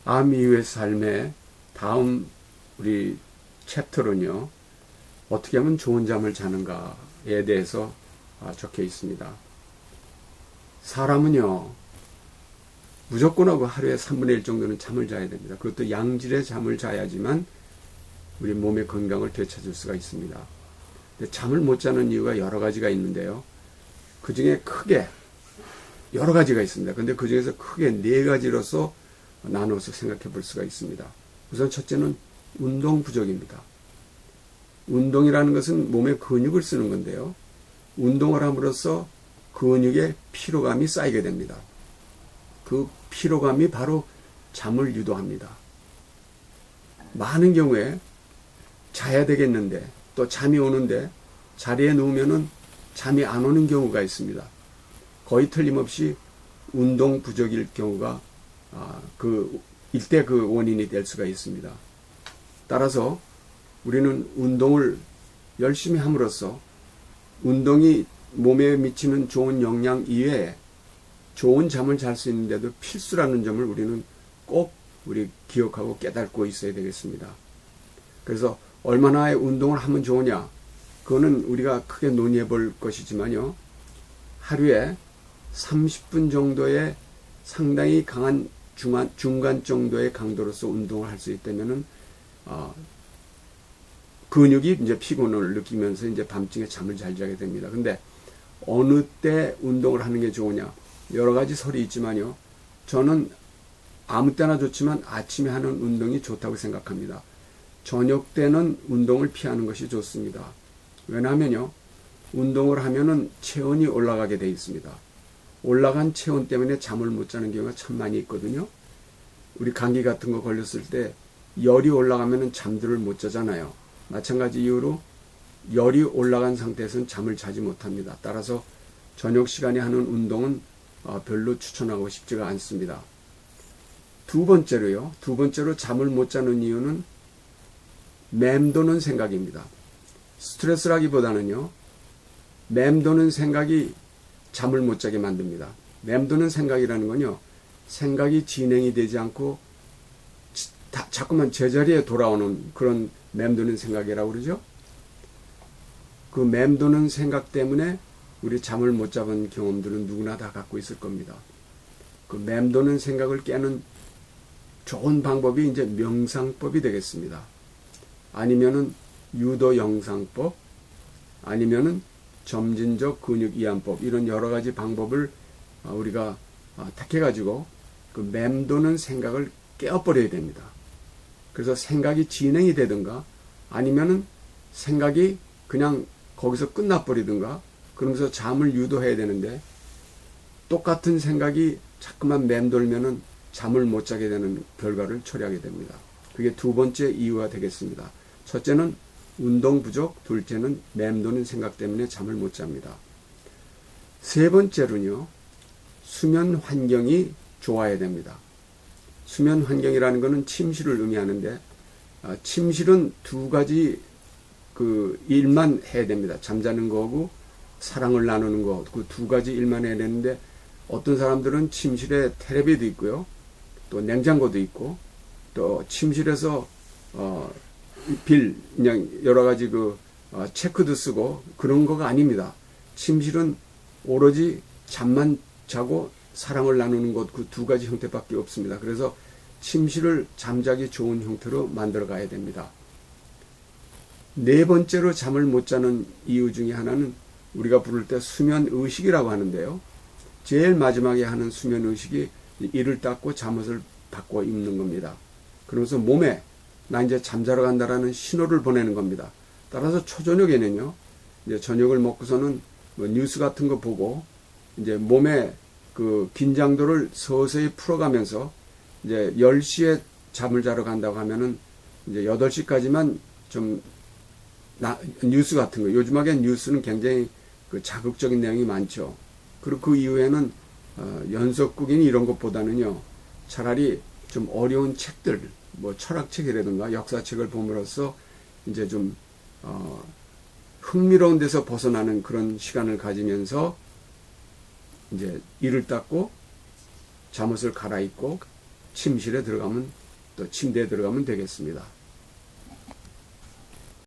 암 이후의 삶의 다음 우리 챕터는요, 어떻게 하면 좋은 잠을 자는가에 대해서 적혀 있습니다. 사람은요, 무조건 하고 하루에 3분의 1 정도는 잠을 자야 됩니다. 그것도 양질의 잠을 자야지만 우리 몸의 건강을 되찾을 수가 있습니다. 근데 잠을 못 자는 이유가 여러 가지가 있는데요. 그 중에 크게 여러 가지가 있습니다. 근데 그 중에서 크게 4가지로서 나눠서 생각해 볼 수가 있습니다. 우선 첫째는 운동 부족입니다. 운동이라는 것은 몸의 근육을 쓰는 건데요. 운동을 함으로써 근육에 피로감이 쌓이게 됩니다. 그 피로감이 바로 잠을 유도합니다. 많은 경우에 자야 되겠는데 또 잠이 오는데 자리에 누우면은 잠이 안 오는 경우가 있습니다. 거의 틀림없이 운동 부족일 경우가 일대 그 원인이 될 수가 있습니다. 따라서 우리는 운동을 열심히 함으로써 운동이 몸에 미치는 좋은 영향 이외에 좋은 잠을 잘 수 있는데도 필수라는 점을 우리는 꼭 기억하고 깨닫고 있어야 되겠습니다. 그래서 얼마나 운동을 하면 좋으냐, 그거는 우리가 크게 논의해 볼 것이지만요, 하루에 30분 정도의 상당히 강한 중간 정도의 강도로서 운동을 할 수 있다면은 근육이 이제 피곤을 느끼면서 이제 밤중에 잠을 잘 자게 됩니다. 근데 어느 때 운동을 하는 게 좋으냐, 여러 가지 설이 있지만요, 저는 아무 때나 좋지만 아침에 하는 운동이 좋다고 생각합니다. 저녁 때는 운동을 피하는 것이 좋습니다. 왜냐하면요, 운동을 하면은 체온이 올라가게 돼 있습니다. 올라간 체온 때문에 잠을 못 자는 경우가 참 많이 있거든요. 우리 감기 같은 거 걸렸을 때 열이 올라가면은 잠들을 못 자잖아요. 마찬가지 이유로 열이 올라간 상태에서는 잠을 자지 못합니다. 따라서 저녁 시간에 하는 운동은 별로 추천하고 싶지가 않습니다. 두 번째로 잠을 못 자는 이유는 맴도는 생각입니다. 스트레스라기보다는요, 맴도는 생각이 잠을 못 자게 만듭니다. 맴도는 생각이라는 건요, 생각이 진행이 되지 않고 자꾸만 제자리에 돌아오는 그런 맴도는 생각이라고 그러죠. 그 맴도는 생각 때문에 우리 잠을 못 잡은 경험들은 누구나 다 갖고 있을 겁니다. 그 맴도는 생각을 깨는 좋은 방법이 이제 명상법이 되겠습니다. 아니면은 유도 영상법, 아니면은 점진적 근육 이완법, 이런 여러 가지 방법을 우리가 택해가지고 그 맴도는 생각을 깨어버려야 됩니다. 그래서 생각이 진행이 되든가 아니면은 생각이 그냥 거기서 끝나버리든가 그러면서 잠을 유도해야 되는데, 똑같은 생각이 자꾸만 맴돌면은 잠을 못 자게 되는 결과를 초래하게 됩니다. 그게 두 번째 이유가 되겠습니다. 첫째는 운동 부족, 둘째는 맴도는 생각 때문에 잠을 못 잡니다. 세 번째로는요, 수면 환경이 좋아야 됩니다. 수면 환경이라는 것은 침실을 의미하는데, 침실은 두 가지 그 일만 해야 됩니다. 잠자는 거하고 사랑을 나누는 거, 그 두 가지 일만 해야 되는데, 어떤 사람들은 침실에 텔레비도 있고요, 또 냉장고도 있고, 또 침실에서 그냥 여러 가지 체크도 쓰고 그런 거가 아닙니다. 침실은 오로지 잠만 자고 사랑을 나누는 것, 그 두 가지 형태밖에 없습니다. 그래서 침실을 잠자기 좋은 형태로 만들어 가야 됩니다. 네 번째로 잠을 못 자는 이유 중에 하나는 우리가 부를 때 수면 의식이라고 하는데요. 제일 마지막에 하는 수면 의식이 이를 닦고 잠옷을 바꿔 입는 겁니다. 그러면서 몸에 나 이제 잠자러 간다라는 신호를 보내는 겁니다. 따라서 초저녁에는요, 이제 저녁을 먹고서는 뉴스 같은 거 보고 이제 몸의 그 긴장도를 서서히 풀어가면서 이제 10시에 잠을 자러 간다고 하면은 이제 8시까지만 좀 뉴스 같은 거, 요즘하게 뉴스는 굉장히 그 자극적인 내용이 많죠. 그리고 그 이후에는 연속극이니 이런 것보다는요, 차라리 좀 어려운 책들, 뭐 철학책이라든가 역사책을 봄으로써 이제 좀 흥미로운 데서 벗어나는 그런 시간을 가지면서 이제 이를 닦고 잠옷을 갈아입고 침실에 들어가면 또 침대에 들어가면 되겠습니다.